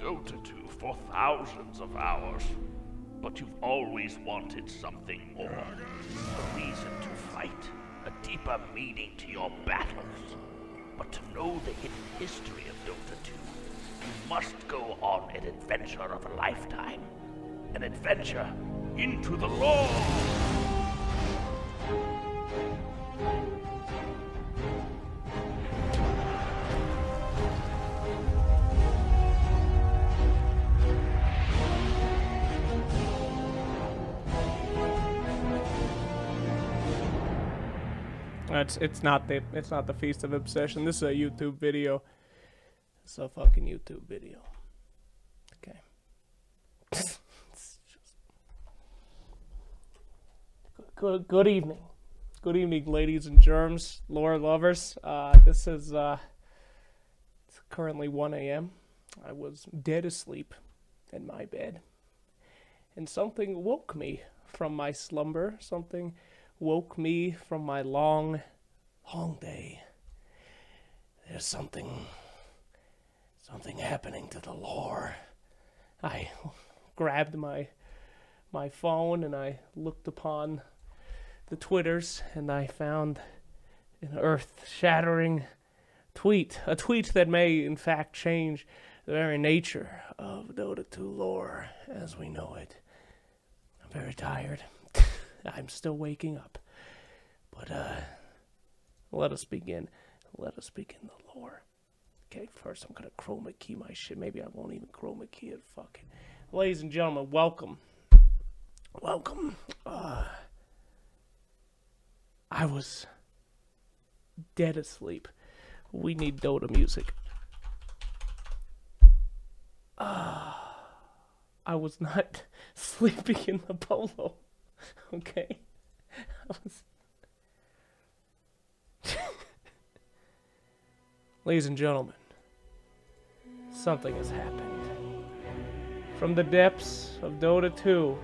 Dota 2 for thousands of hours, but you've always wanted something more. A reason to fight, a deeper meaning to your battles. But to know the hidden history of Dota 2, you must go on an adventure of a lifetime. An adventure into the lore! It's not the Feast of Obsession. This is a YouTube video. It's a fucking YouTube video. Okay. Good evening. Good evening, ladies and germs, lore lovers. This is it's currently 1 a.m. I was dead asleep in my bed, and something woke me from my slumber. Something woke me from my long day. There's something happening to the lore. I grabbed my phone and I looked upon the Twitters and I found an earth-shattering tweet. A tweet that may, in fact, change the very nature of Dota 2 lore as we know it. I'm very tired. I'm still waking up. But, let us begin. Let us begin the lore. Okay, first I'm gonna chroma key my shit. Maybe I won't even chroma key it. Fuck it. Ladies and gentlemen, welcome. Welcome. I was dead asleep. We need Dota music. I was not sleeping in the polo. Okay? Ladies and gentlemen, something has happened. From the depths of Dota 2,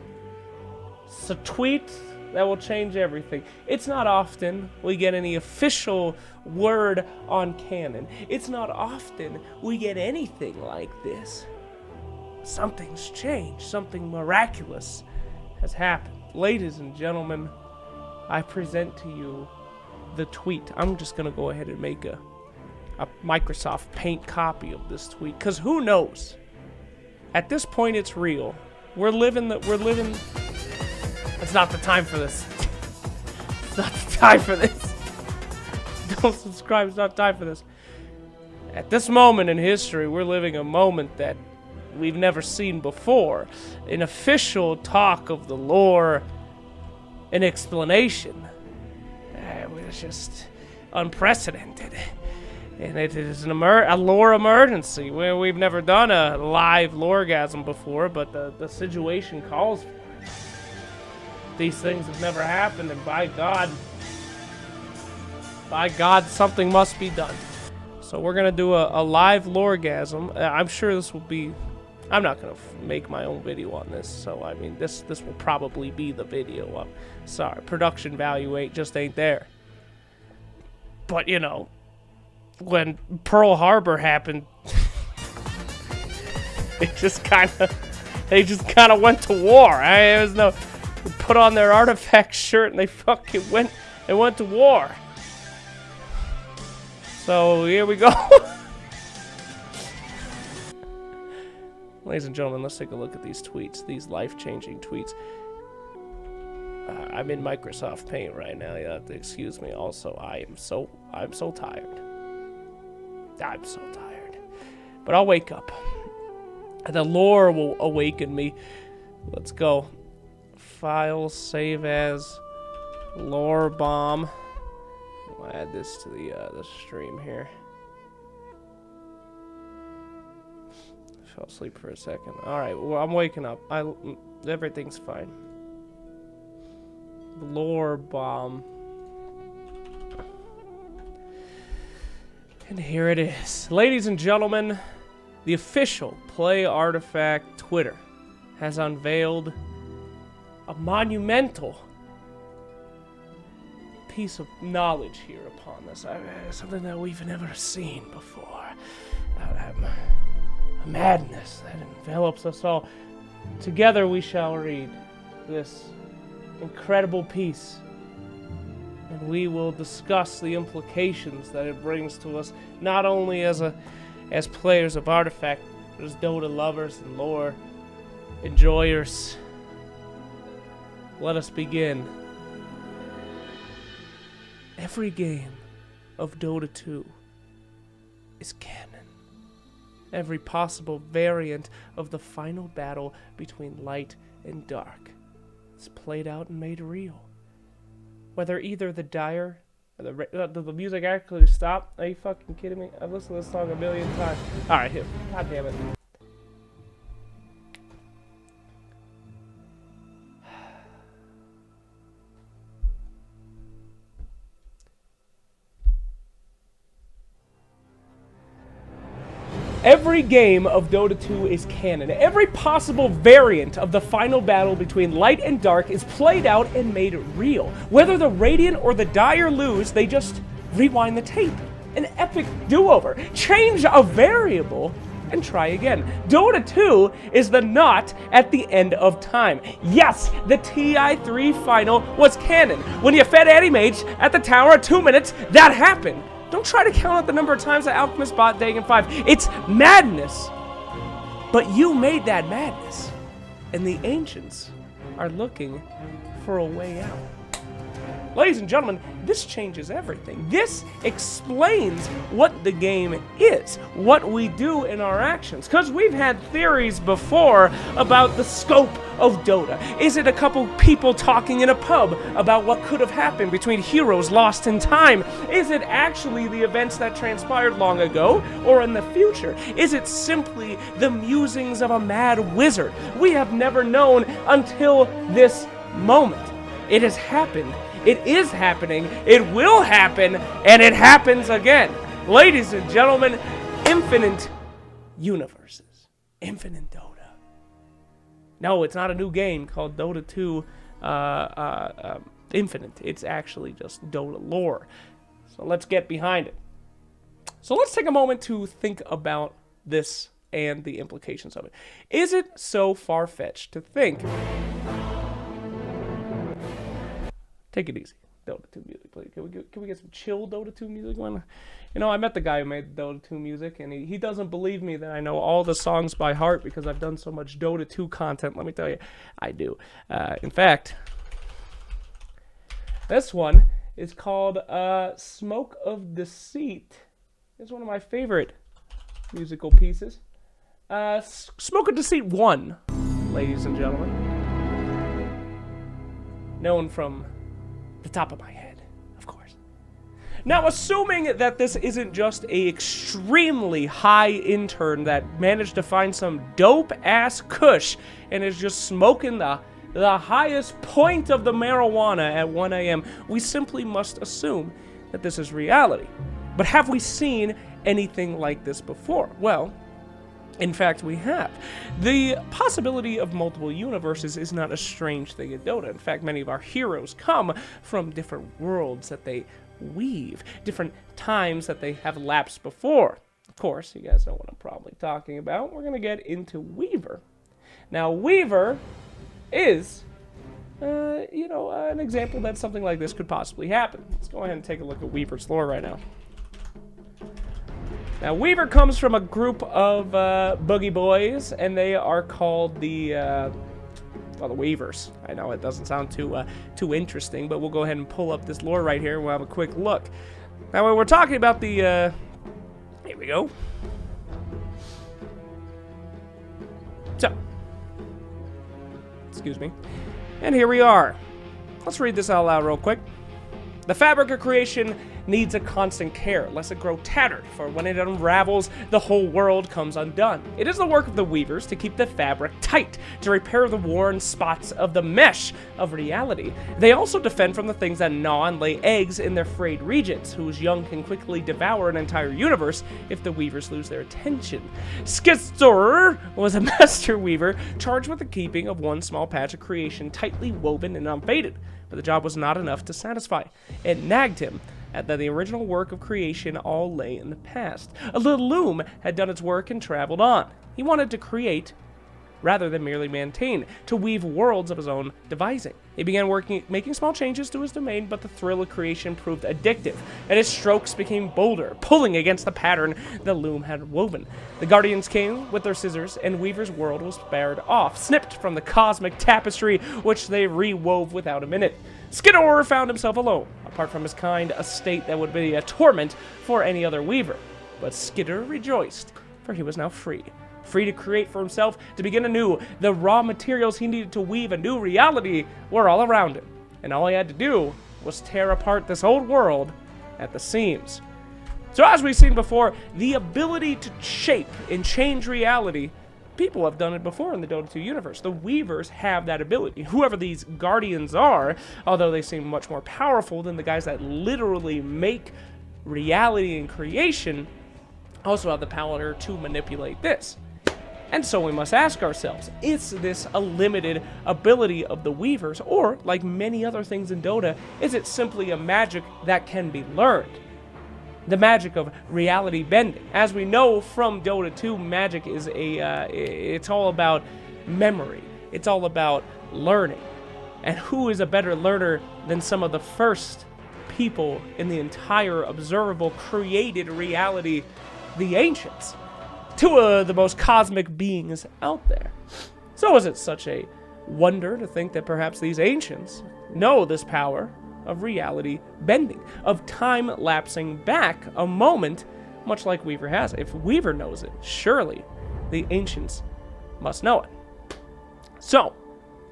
it's a tweet that will change everything. It's not often we get any official word on canon. It's not often we get anything like this. Something's changed. Something miraculous has happened. Ladies and gentlemen, I present to you the tweet. I'm just gonna go ahead and make a Microsoft Paint copy of this tweet, because who knows? At this point, it's real. We're living. It's not the time for this. It's not the time for this. Don't subscribe. It's not time for this. At this moment in history, we're living a moment that we've never seen before. An official talk of the lore, an explanation. It's just unprecedented. And it is a lore emergency. We've never done a live Loregasm before, but the situation calls for it. These things have never happened, and by God, something must be done. So we're going to do a live Loregasm. I'm sure this will be... I'm not going to make my own video on this, so I mean, this will probably be the video. I'm sorry, production value just ain't there. But, you know, when Pearl Harbor happened, they just kind of went to war. There was no... They put on their artifact shirt and they fucking went to war. So here we go. Ladies and gentlemen, let's take a look at these tweets, these life-changing tweets. I'm in Microsoft Paint right now. You have to excuse me. Also, I'm so tired. I'm so tired. But I'll wake up. The lore will awaken me. Let's go. Files, save as, lore bomb. I'll add this to the stream here. I fell asleep for a second. Alright, well, I'm waking up. Everything's fine. Lore bomb. And here it is. Ladies and gentlemen, the official Play Artifact Twitter has unveiled a monumental piece of knowledge here upon us. Something that we've never seen before. A madness that envelops us all. Together we shall read this incredible piece, and we will discuss the implications that it brings to us, not only as players of Artifact, but as Dota lovers and lore enjoyers. Let us begin. Every game of Dota 2 is canon. Every possible variant of the final battle between light and dark is played out and made real. Whether either the dire or the music actually stopped. Are you fucking kidding me? I've listened to this song a million times. Alright, here. God damn it. Every game of Dota 2 is canon. Every possible variant of the final battle between light and dark is played out and made real. Whether the Radiant or the Dire lose, they just rewind the tape. An epic do-over. Change a variable and try again. Dota 2 is the knot at the end of time. Yes, the TI3 final was canon. When you fed Anti-Mage at the tower at 2 minutes, that happened. Don't try to count out the number of times that Alchemist bought Dagon 5. It's madness. But you made that madness. And the Ancients are looking for a way out. Ladies and gentlemen, this changes everything. This explains what the game is, what we do in our actions. Because we've had theories before about the scope of Dota. Is it a couple people talking in a pub about what could have happened between heroes lost in time? Is it actually the events that transpired long ago or in the future? Is it simply the musings of a mad wizard? We have never known until this moment. It has happened. It is happening, it will happen, and it happens again. Ladies and gentlemen, infinite universes. Infinite Dota. No, it's not a new game called Dota 2 Infinite. It's actually just Dota lore. So let's get behind it. So let's take a moment to think about this and the implications of it. Is it so far-fetched to think... Take it easy. Dota 2 music, please. Can we get some chill Dota 2 music? You know, I met the guy who made Dota 2 music, and he doesn't believe me that I know all the songs by heart because I've done so much Dota 2 content. Let me tell you, I do. In fact, this one is called Smoke of Deceit. It's one of my favorite musical pieces. Smoke of Deceit 1, ladies and gentlemen. Known from the top of my head, of course. Now, assuming that this isn't just a extremely high intern that managed to find some dope-ass kush and is just smoking the highest point of the marijuana at 1 a.m., we simply must assume that this is reality. But have we seen anything like this before? Well, in fact, we have. The possibility of multiple universes is not a strange thing in Dota. In fact, many of our heroes come from different worlds that they weave, different times that they have lapsed before. Of course, you guys know what I'm probably talking about. We're going to get into Weaver. Now, Weaver is, an example that something like this could possibly happen. Let's go ahead and take a look at Weaver's lore right now. Now, Weaver comes from a group of boogie boys, and they are called the Weavers. I know it doesn't sound too interesting, but we'll go ahead and pull up this lore right here, and we'll have a quick look. Now, when we're talking about the, here we go. So, excuse me. And here we are. Let's read this out loud real quick. The fabric of creation needs a constant care, lest it grow tattered, for when it unravels, the whole world comes undone. It is the work of the weavers to keep the fabric tight, to repair the worn spots of the mesh of reality. They also defend from the things that gnaw and lay eggs in their frayed regions, whose young can quickly devour an entire universe if the weavers lose their attention. Skizor was a master weaver charged with the keeping of one small patch of creation tightly woven and unfaded, but the job was not enough to satisfy. It nagged him that the original work of creation all lay in the past. The loom had done its work and traveled on. He wanted to create rather than merely maintain, to weave worlds of his own devising. He began making small changes to his domain, but the thrill of creation proved addictive, and his strokes became bolder, pulling against the pattern the loom had woven. The Guardians came with their scissors, and Weaver's world was spared off, snipped from the cosmic tapestry, which they rewove without a minute. Skidor found himself alone, apart from his kind, a state that would be a torment for any other weaver. But Skidor rejoiced, for he was now free. Free to create for himself, to begin anew. The raw materials he needed to weave a new reality were all around him, and all he had to do was tear apart this old world at the seams. So as we've seen before, the ability to shape and change reality, people have done it before in the Dota 2 universe. The Weavers have that ability. Whoever these Guardians are, although they seem much more powerful than the guys that literally make reality and creation, also have the power to manipulate this. And so we must ask ourselves, is this a limited ability of the Weavers, or, like many other things in Dota, is it simply a magic that can be learned? The magic of reality bending. As we know from Dota 2, magic is it's all about memory. It's all about learning. And who is a better learner than some of the first people in the entire observable created reality, the Ancients? Two of the most cosmic beings out there. So is it such a wonder to think that perhaps these Ancients know this power of reality bending, of time lapsing back a moment, much like Weaver has. If Weaver knows it, surely the Ancients must know it. So,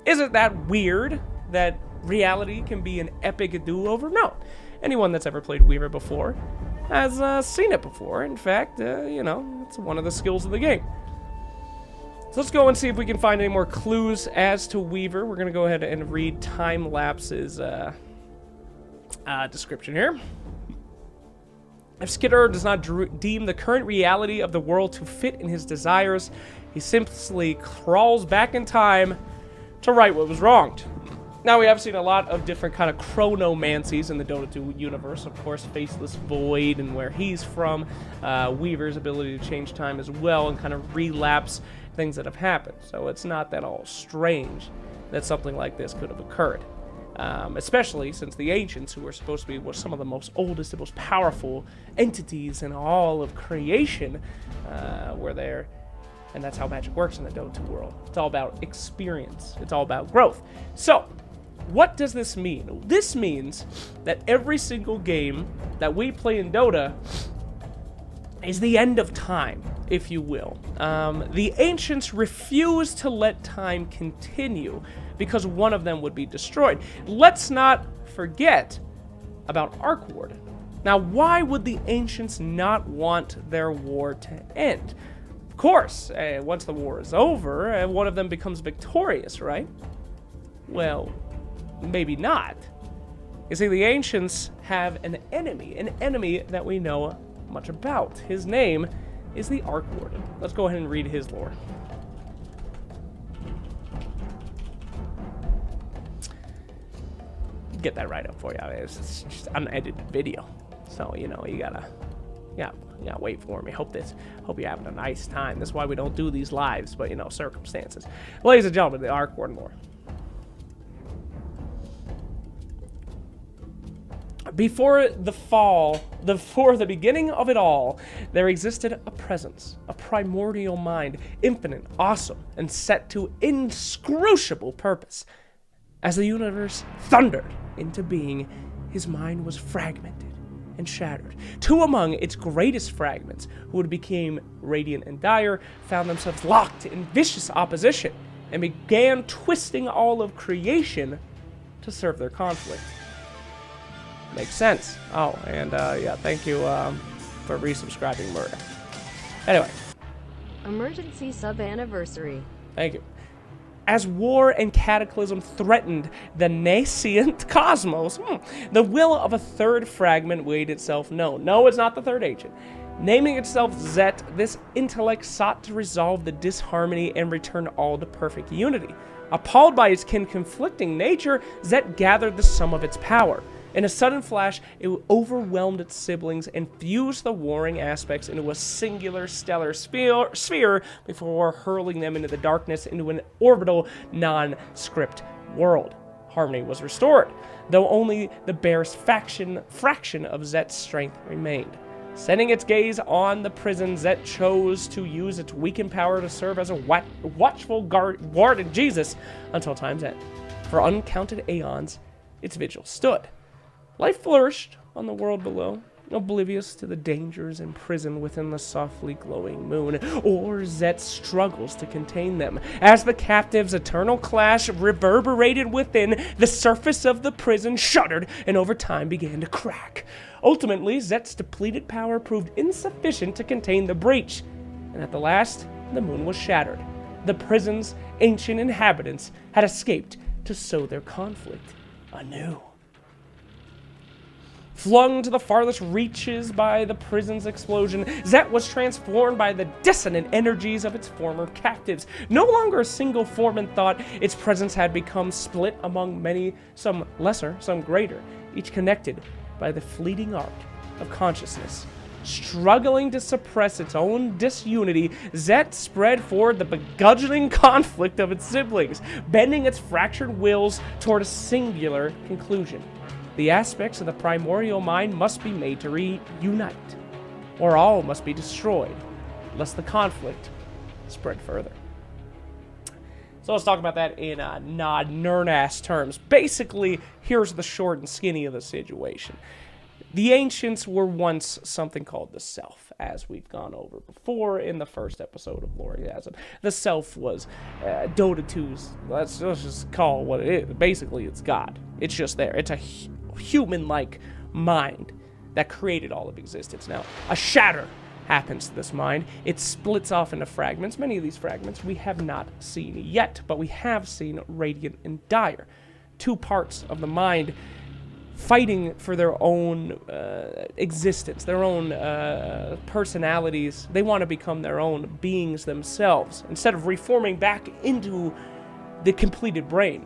is it that weird that reality can be an epic do-over? No. Anyone that's ever played Weaver before has seen it before. In fact, it's one of the skills of the game. So let's go and see if we can find any more clues as to Weaver. We're going to go ahead and read Time-Lapse's description here. If Skidor does not deem the current reality of the world to fit in his desires, he simply crawls back in time to right what was wronged. Now, we have seen a lot of different kind of chronomancies in the Dota 2 universe. Of course, Faceless Void and where he's from. Weaver's ability to change time as well and kind of relapse things that have happened. So it's not that all strange that something like this could have occurred. Especially since the Ancients, who were supposed to be some of the most oldest and most powerful entities in all of creation, were there. And that's how magic works in the Dota 2 world. It's all about experience. It's all about growth. So, what does this mean? This means that every single game that we play in Dota is the end of time, if you will. The Ancients refuse to let time continue because one of them would be destroyed. Let's not forget about Warden. Now, why would the Ancients not want their war to end? Of course, once the war is over, one of them becomes victorious, right? Well, maybe not. You see, the Ancients have an enemy that we know much about. His name is the Warden. Let's go ahead and read his lore. Get that right up for you. It's just an unedited video, so you gotta wait for me. Hope you're having a nice time. That's why we don't do these lives, but circumstances. Ladies and gentlemen, the Warden lore. Before the beginning of it all, there existed a presence, a primordial mind, infinite, awesome, and set to inscrutable purpose. As the universe thundered into being, his mind was fragmented and shattered. Two among its greatest fragments, who became radiant and dire, found themselves locked in vicious opposition and began twisting all of creation to serve their conflict. Makes sense. Oh, and thank you for resubscribing, Murder. Anyway. Emergency sub-anniversary. Thank you. As war and cataclysm threatened the nascent cosmos, the will of a third fragment made itself known. No, it's not the third ancient. Naming itself Zet, this intellect sought to resolve the disharmony and return all to perfect unity. Appalled by its conflicting nature, Zet gathered the sum of its power. In a sudden flash, it overwhelmed its siblings and fused the warring aspects into a singular stellar sphere before hurling them into the darkness into an orbital, non-script world. Harmony was restored, though only the barest fraction of Zet's strength remained. Setting its gaze on the prison, Zet chose to use its weakened power to serve as a watchful guardian Jesus until time's end. For uncounted aeons, its vigil stood. Life flourished on the world below, oblivious to the dangers imprisoned within the softly glowing moon, or Zet's struggles to contain them. As the captives' eternal clash reverberated within, the surface of the prison shuddered and over time began to crack. Ultimately, Zet's depleted power proved insufficient to contain the breach, and at the last, the moon was shattered. The prison's ancient inhabitants had escaped to sow their conflict anew. Flung to the farthest reaches by the prison's explosion, Zet was transformed by the dissonant energies of its former captives. No longer a single form in thought, its presence had become split among many, some lesser, some greater, each connected by the fleeting arc of consciousness. Struggling to suppress its own disunity, Zet spread forward the begrudging conflict of its siblings, bending its fractured wills toward a singular conclusion. The aspects of the primordial mind must be made to reunite, or all must be destroyed, lest the conflict spread further. So let's talk about that in non-nerd-ass terms. Basically, here's the short and skinny of the situation. The ancients were once something called the Self, as we've gone over before in the first episode of Loregasm. The Self was Dota 2's, let's just call it what it is. Basically, it's God. It's just there. It's a human-like mind that created all of existence. Now, a shatter happens to this mind. It splits off into fragments. Many of these fragments we have not seen yet, but we have seen Radiant and Dire. Two parts of the mind fighting for their own existence, their own personalities. They want to become their own beings themselves, instead of reforming back into the completed brain.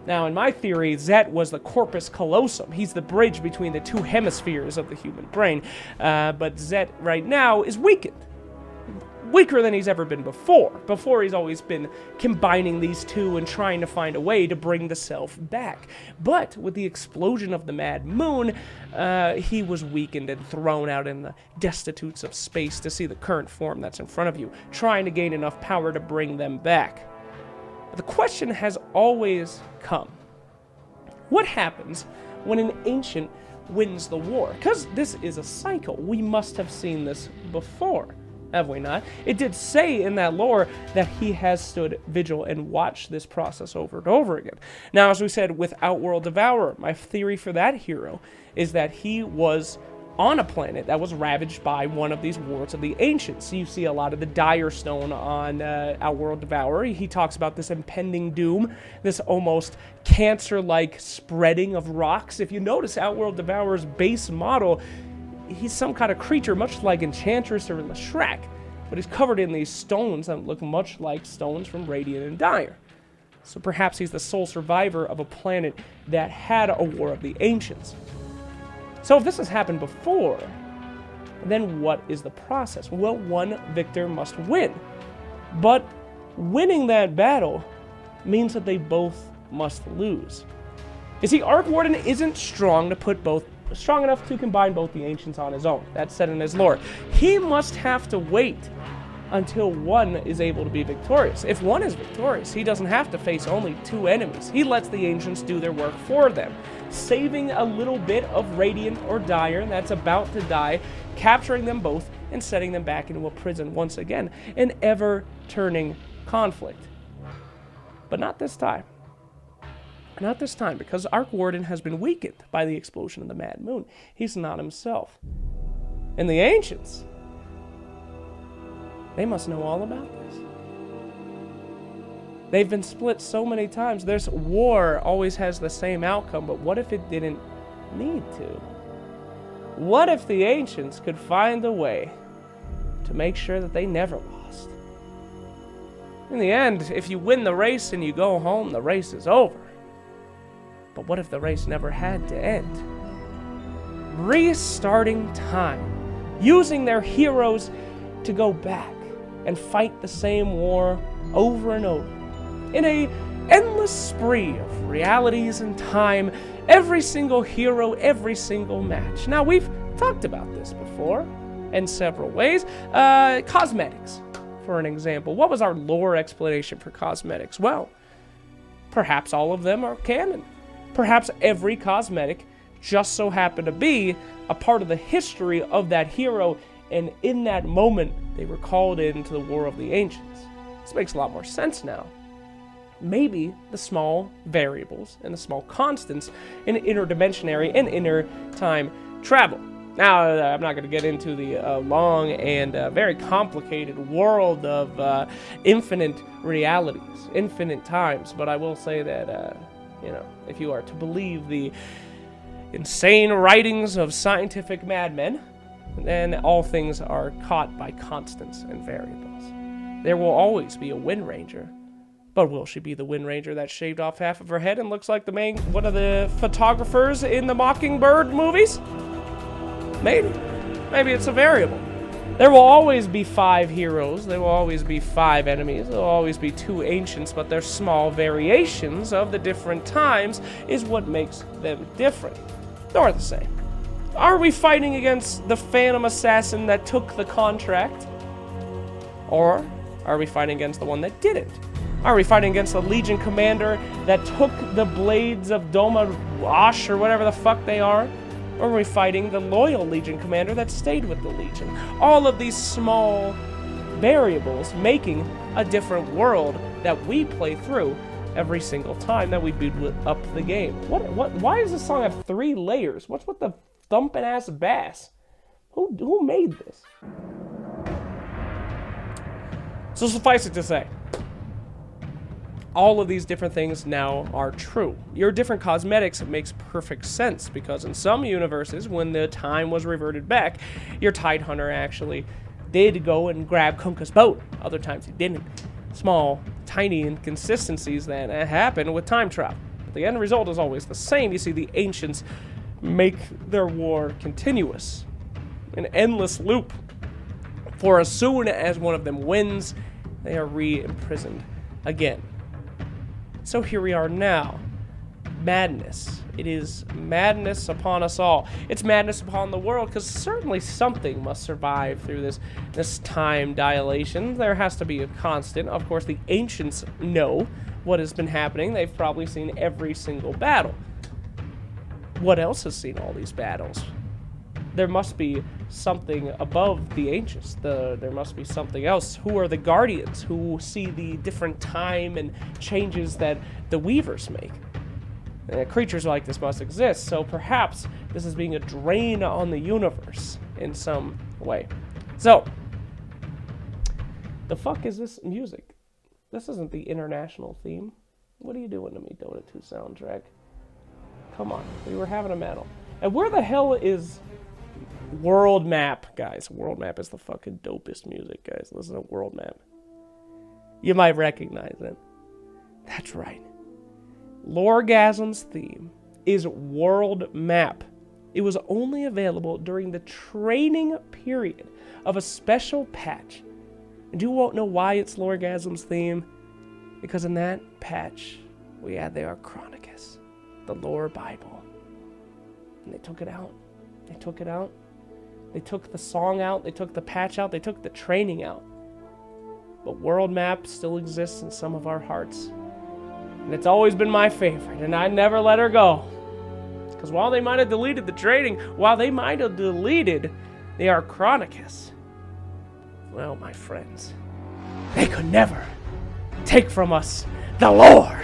Now, in my theory, Zet was the corpus callosum. He's the bridge between the two hemispheres of the human brain. But Zet, right now, is weakened. Weaker than he's ever been before. Before, he's always been combining these two and trying to find a way to bring the self back. But with the explosion of the Mad Moon, he was weakened and thrown out in the destitutes of space to see the current form that's in front of you, trying to gain enough power to bring them back. The question has always come: what happens when an ancient wins the war? Because this is a cycle. We must have seen this before, have we not? It did say in that lore that he has stood vigil and watched this process over and over again. Now, as we said with Outworld Devourer, my theory for that hero is that he was on a planet that was ravaged by one of these wards of the ancients. You see a lot of the Dire Stone on Outworld Devourer. He talks about this impending doom, this almost cancer-like spreading of rocks. If you notice Outworld Devourer's base model, he's some kind of creature, much like Enchantress or Leshrac, but he's covered in these stones that look much like stones from Radiant and Dire. So perhaps he's the sole survivor of a planet that had a war of the ancients. So if this has happened before, then what is the process? Well, one victor must win. But winning that battle means that they both must lose. You see, Arc Warden isn't strong enough to combine both the ancients on his own. That's said in his lore. He must have to wait until one is able to be victorious. If one is victorious, he doesn't have to face only two enemies. He lets the ancients do their work for them, saving a little bit of Radiant or Dire that's about to die, capturing them both, and setting them back into a prison once again, an ever-turning conflict. But not this time. Not this time, because Arc Warden has been weakened by the explosion of the Mad Moon. He's not himself. And the ancients, they must know all about this. They've been split so many times. This war always has the same outcome, but what if it didn't need to? What if the ancients could find a way to make sure that they never lost? In the end, if you win the race and you go home, the race is over. But what if the race never had to end? restarting time, using their heroes to go back and fight the same war over and over in a endless spree of realities and time, every single hero, every single match. Now, we've talked about this before in several ways. Cosmetics, for an example. What was our lore explanation for cosmetics? Well, perhaps all of them are canon. Perhaps every cosmetic just so happened to be a part of the history of that hero, and in that moment, they were called into the War of the Ancients. This makes a lot more sense now. Maybe the small variables and the small constants in interdimensionary and inter-time travel. Now, I'm not going to get into the long and very complicated world of infinite realities, infinite times, but I will say that, if you are to believe the insane writings of scientific madmen, then all things are caught by constants and variables. There will always be a Wind Ranger. But will she be the Wind Ranger that shaved off half of her head and looks like one of the photographers in the Mockingbird movies? Maybe. Maybe it's a variable. There will always be 5 heroes. There will always be 5 enemies. There will always be 2 ancients, but their small variations of the different times is what makes them different. Or the same. Are we fighting against the Phantom Assassin that took the contract? Or are we fighting against the one that didn't? Are we fighting against the Legion commander that took the blades of Doma Wash or whatever the fuck they are? Or are we fighting the loyal Legion commander that stayed with the Legion? All of these small variables making a different world that we play through every single time that we boot up the game. Why does this song have 3 layers? What's with the thumping ass bass? Who made this? So suffice it to say, all of these different things now are true. Your different cosmetics makes perfect sense because in some universes, when the time was reverted back, your Tidehunter actually did go and grab Kunkka's boat. Other times he didn't. Small, tiny inconsistencies that happen with time travel. But the end result is always the same. You see, the ancients make their war continuous, an endless loop. For as soon as one of them wins, they are re-imprisoned again. So here we are now. Madness. It is madness upon us all. It's madness upon the world, because certainly something must survive through this time dilation. There has to be a constant. Of course, the ancients know what has been happening. They've probably seen every single battle. What else has seen all these battles? There must be something above the ancients. There must be something else. Who are the guardians who see the different time and changes that the weavers make? Creatures like this must exist, so perhaps this is being a drain on the universe in some way. So, the fuck is this music? This isn't the international theme. What are you doing to me, Dota 2 soundtrack? Come on, we were having a battle. And where the hell is World Map, guys? World Map is the fucking dopest music, guys. Listen to World Map. You might recognize it. That's right. Loregasm's theme is World Map. It was only available during the training period of a special patch. And you won't know why it's Loregasm's theme, because in that patch, we had the Chronicus, the lore Bible. And they took it out. They took it out. They took the song out. They took the patch out. They took the training out. But World Map still exists in some of our hearts. And it's always been my favorite, and I never let her go. Because while they might have deleted the training, while they might have deleted the Archronicus, well, my friends, they could never take from us the lore.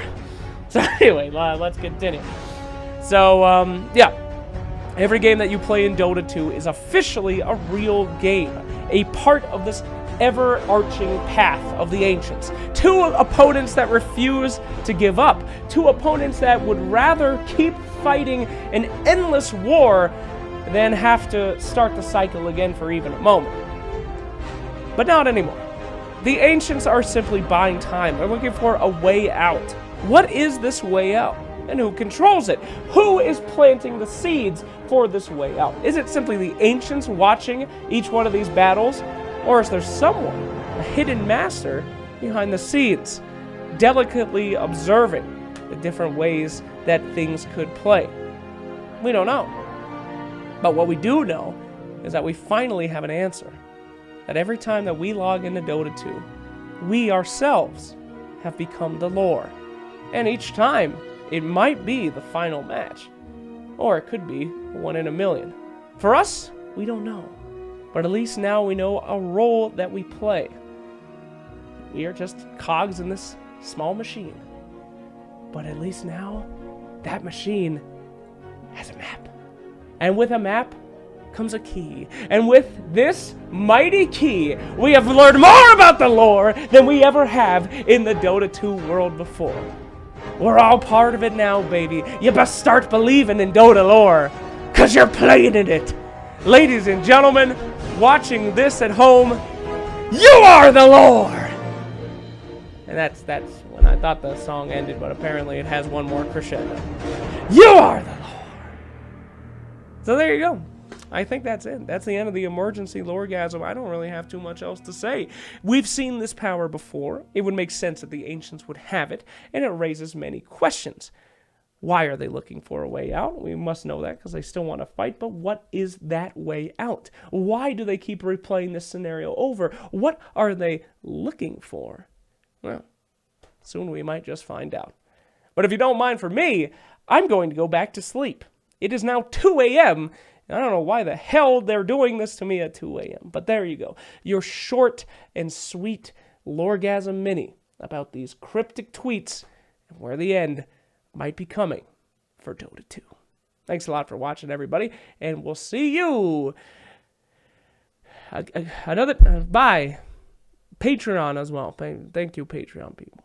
So anyway, let's continue. So, yeah. Every game that you play in Dota 2 is officially a real game. A part of this ever-arching path of the ancients. 2 opponents that refuse to give up. 2 opponents that would rather keep fighting an endless war than have to start the cycle again for even a moment. But not anymore. The ancients are simply buying time. They're looking for a way out. What is this way out? and who controls it? Who is planting the seeds for this way out? Is it simply the ancients watching each one of these battles? Or is there someone, a hidden master, behind the scenes, delicately observing the different ways that things could play? We don't know. But what we do know is that we finally have an answer. That every time that we log into Dota 2, we ourselves have become the lore. And each time, it might be the final match. Or it could be 1 in a million. For us, we don't know. But at least now we know a role that we play. We are just cogs in this small machine. But at least now, that machine has a map. And with a map comes a key. And with this mighty key, we have learned more about the lore than we ever have in the Dota 2 world before. We're all part of it now, baby. You best start believing in Dota lore, because you're playing in it. Ladies and gentlemen, watching this at home, you are the lore! And that's when I thought the song ended, but apparently it has one more crescendo. You are the lore! So there you go. I think that's it. That's the end of the emergency Loregasm. I don't really have too much else to say. We've seen this power before. It would make sense that the ancients would have it, and it raises many questions. Why are they looking for a way out? We must know that because they still want to fight, but what is that way out? Why do they keep replaying this scenario over? What are they looking for? Well, soon we might just find out. But if you don't mind for me, I'm going to go back to sleep. It is now 2 a.m., I don't know why the hell they're doing this to me at 2 a.m. But there you go. Your short and sweet Loregasm mini about these cryptic tweets and where the end might be coming for Dota 2. Thanks a lot for watching, everybody. And we'll see you bye. Patreon as well. Thank you, Patreon people.